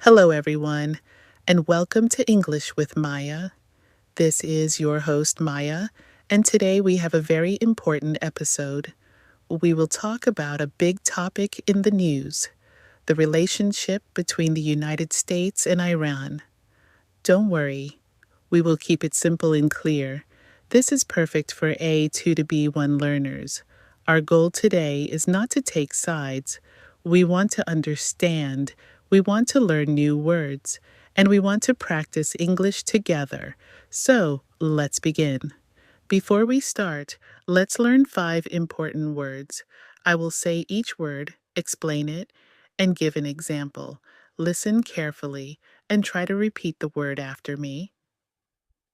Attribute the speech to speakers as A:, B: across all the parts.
A: Hello, everyone, and welcome to English with Maya. This is your host, Maya, and today we have a very important episode. We will talk about a big topic in the news, the relationship between the United States and Iran. Don't worry, we will keep it simple and clear. This is perfect for A2-B1 learners. Our goal today is not to take sides. We want to understand, we want to learn new words, and we want to practice English together. So, let's begin. Before we start, let's learn 5 important words. I will say each word, explain it, and give an example. Listen carefully and try to repeat the word after me.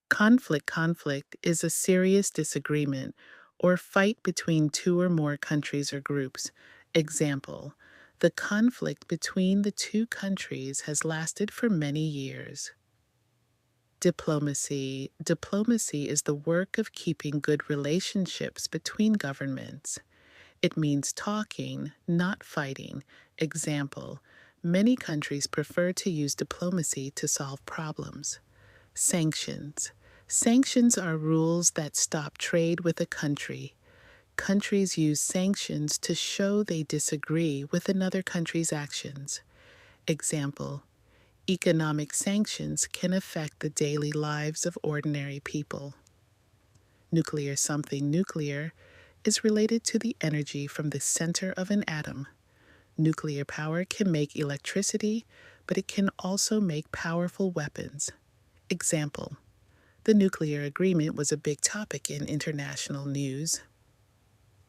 A: Conflict is a serious disagreement or fight between two or more countries or groups. Example, the conflict between the two countries has lasted for many years. Diplomacy. Diplomacy is the work of keeping good relationships between governments. It means talking, not fighting. Example, many countries prefer to use diplomacy to solve problems. Sanctions. Sanctions are rules that stop trade with a country. Countries use sanctions to show they disagree with another country's actions. Example, economic sanctions can affect the daily lives of ordinary people. Nuclear. Something nuclear is related to the energy from the center of an atom. Nuclear power can make electricity, but it can also make powerful weapons. Example, the nuclear agreement was a big topic in international news.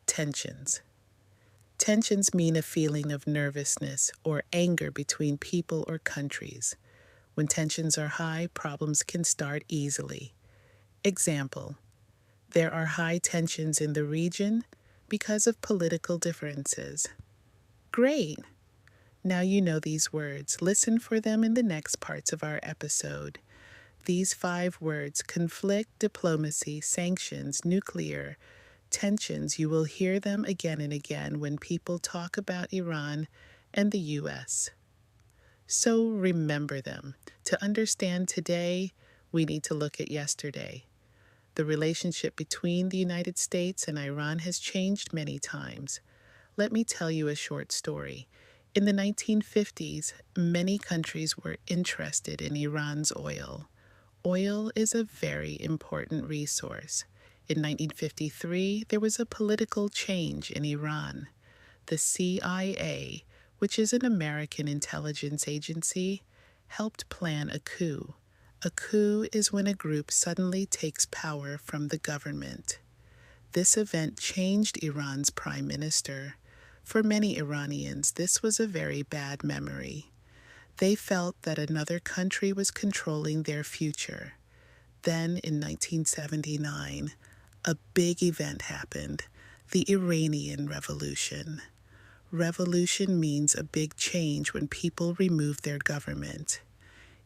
A: Tensions. Tensions mean a feeling of nervousness or anger between people or countries. When tensions are high, problems can start easily. Example, there are high tensions in the region because of political differences. Great! Now you know these words. Listen for them in the next parts of our episode. These 5 words, conflict, diplomacy, sanctions, nuclear, tensions, you will hear them again and again when people talk about Iran and the U.S. So remember them. To understand today, we need to look at yesterday. The relationship between the United States and Iran has changed many times. Let me tell you a short story. In the 1950s, many countries were interested in Iran's oil. Oil is a very important resource. In 1953, there was a political change in Iran. The CIA, which is an American intelligence agency, helped plan a coup. A coup is when a group suddenly takes power from the government. This event changed Iran's prime minister. For many Iranians, this was a very bad memory. They felt that another country was controlling their future. Then, in 1979, a big event happened, the Iranian Revolution. Revolution means a big change when people remove their government.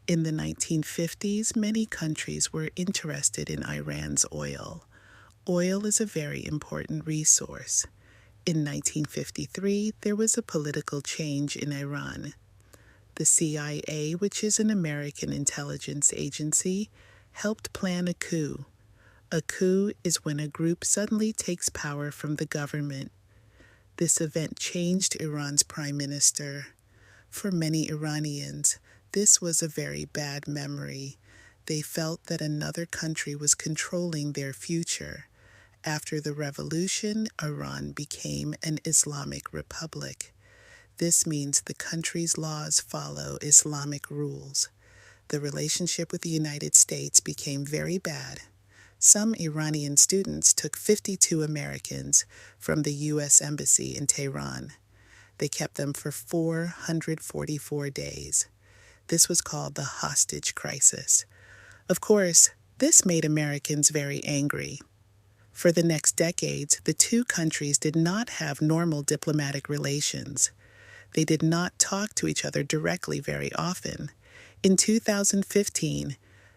A: In the 1950s, many countries were interested in Iran's oil. Oil is a very important resource. In 1953, there was a political change in Iran. The CIA, which is an American intelligence agency, helped plan a coup. A coup is when a group suddenly takes power from the government. This event changed Iran's prime minister. For many Iranians, this was a very bad memory. They felt that another country was controlling their future. After the revolution, Iran became an Islamic republic. This means the country's laws follow Islamic rules. The relationship with the United States became very bad. Some Iranian students took 52 Americans from the U.S. Embassy in Tehran. They kept them for 444 days. This was called the hostage crisis. Of course, this made Americans very angry. For the next decades, the two countries did not have normal diplomatic relations. They did not talk to each other directly very often. In 2015,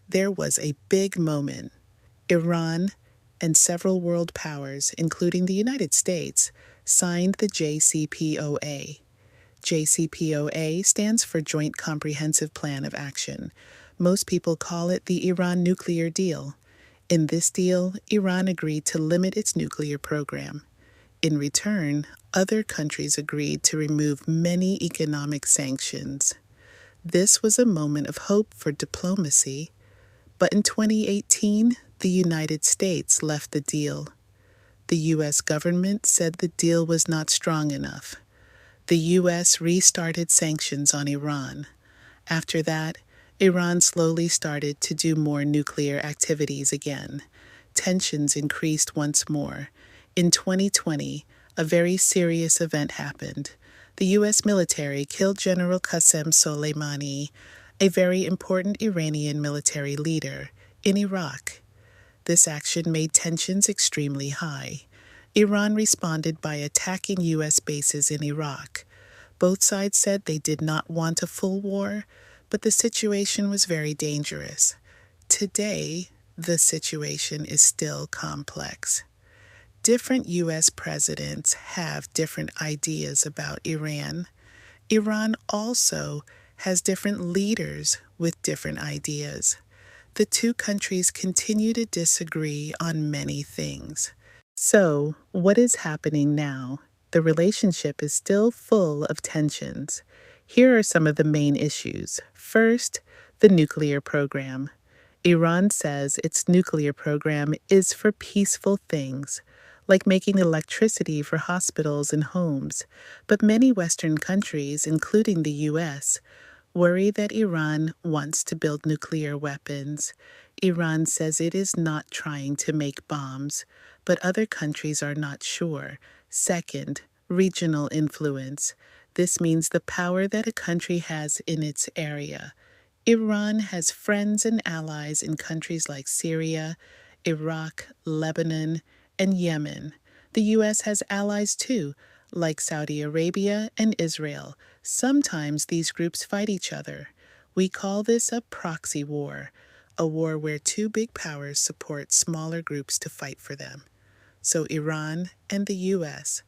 A: there was a big moment. Iran and several world powers, including the United States, signed the JCPOA. JCPOA stands for Joint Comprehensive Plan of Action. Most people call it the Iran nuclear deal. In this deal, Iran agreed to limit its nuclear program. In return, other countries agreed to remove many economic sanctions. This was a moment of hope for diplomacy, but in 2018, the United States left the deal. The U.S. government said the deal was not strong enough. The U.S. restarted sanctions on Iran. After that, Iran slowly started to do more nuclear activities again. Tensions increased once more. In 2020, a very serious event happened. The U.S. military killed General Qasem Soleimani, a very important Iranian military leader, in Iraq. This action made tensions extremely high. Iran responded by attacking U.S. bases in Iraq. Both sides said they did not want a full war, but the situation was very dangerous. Today, the situation is still complex. Different U.S. presidents have different ideas about Iran. Iran also has different leaders with different ideas. The two countries continue to disagree on many things. So, what is happening now? The relationship is still full of tensions. Here are some of the main issues. First, the nuclear program. Iran says its nuclear program is for peaceful things, like making electricity for hospitals and homes. But many Western countries, including the U.S., worry that Iran wants to build nuclear weapons. Iran says it is not trying to make bombs, but other countries are not sure. Second, regional influence. This means the power that a country has in its area. Iran has friends and allies in countries like Syria, Iraq, Lebanon, and Yemen. The U.S. has allies too, like Saudi Arabia and Israel. Sometimes these groups fight each other. We call this a proxy war, a war where two big powers support smaller groups to fight for them. So Iran and the U.S.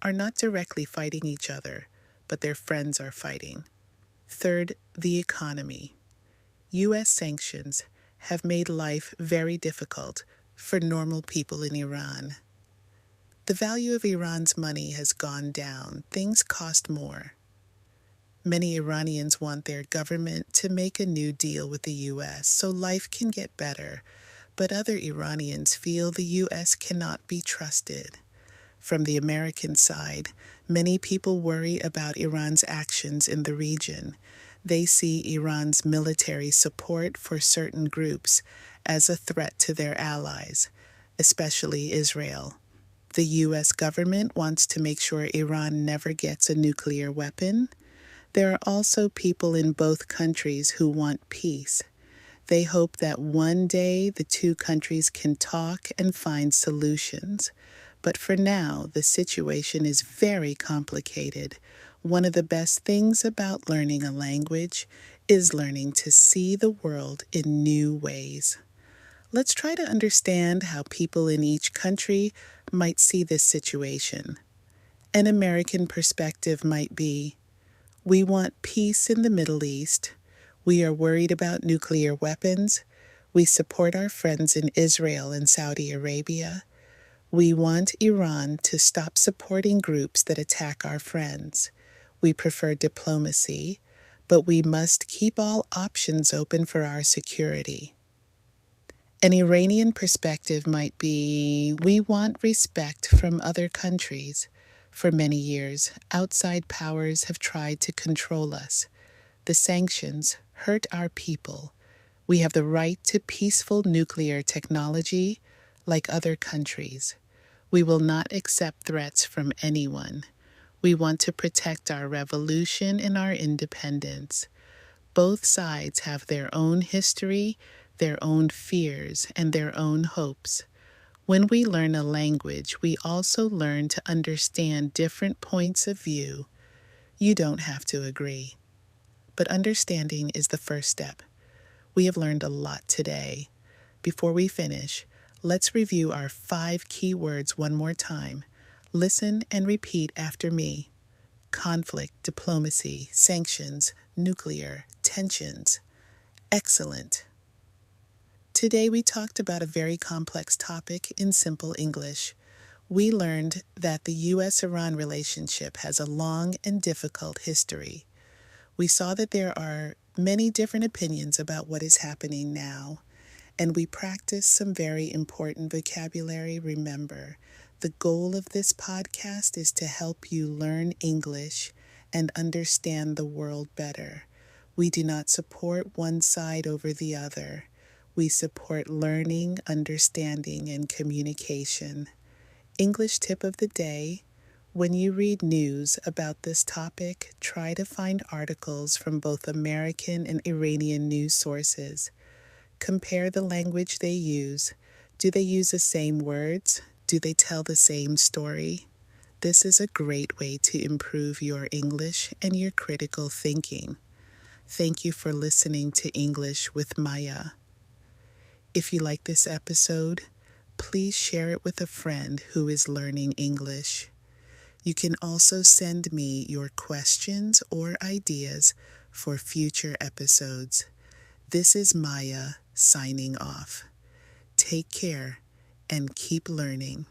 A: are not directly fighting each other, but their friends are fighting. Third, the economy. U.S. sanctions have made life very difficult for normal people in Iran. The value of Iran's money has gone down. Things cost more. Many Iranians want their government to make a new deal with the U.S. so life can get better, but other Iranians feel the U.S. cannot be trusted. From the American side, many people worry about Iran's actions in the region. They see Iran's military support for certain groups as a threat to their allies, especially Israel. The U.S. government wants to make sure Iran never gets a nuclear weapon. There are also people in both countries who want peace. They hope that one day the two countries can talk and find solutions. But for now, the situation is very complicated. One of the best things about learning a language is learning to see the world in new ways. Let's try to understand how people in each country might see this situation. An American perspective might be, we want peace in the Middle East. We are worried about nuclear weapons. We support our friends in Israel and Saudi Arabia. We want Iran to stop supporting groups that attack our friends. We prefer diplomacy, but we must keep all options open for our security. An Iranian perspective might be, we want respect from other countries. For many years, outside powers have tried to control us. The sanctions hurt our people. We have the right to peaceful nuclear technology like other countries. We will not accept threats from anyone. We want to protect our revolution and our independence. Both sides have their own history, their own fears, and their own hopes. When we learn a language, we also learn to understand different points of view. You don't have to agree, but understanding is the first step. We have learned a lot today. Before we finish, let's review our 5 key words one more time. Listen and repeat after me. conflict, diplomacy, sanctions, nuclear, tensions. Excellent. Today we talked about a very complex topic in simple English. We learned that the U.S.-Iran relationship has a long and difficult history. We saw that there are many different opinions about what is happening now, and we practiced some very important vocabulary. Remember, the goal of this podcast is to help you learn English and understand the world better. We do not support one side over the other. We support learning, understanding, and communication. English tip of the day: when you read news about this topic, try to find articles from both American and Iranian news sources. Compare the language they use. Do they use the same words? Do they tell the same story? This is a great way to improve your English and your critical thinking. Thank you for listening to English with Maya. If you like this episode, please share it with a friend who is learning English. You can also send me your questions or ideas for future episodes. This is Maya signing off. Take care and keep learning.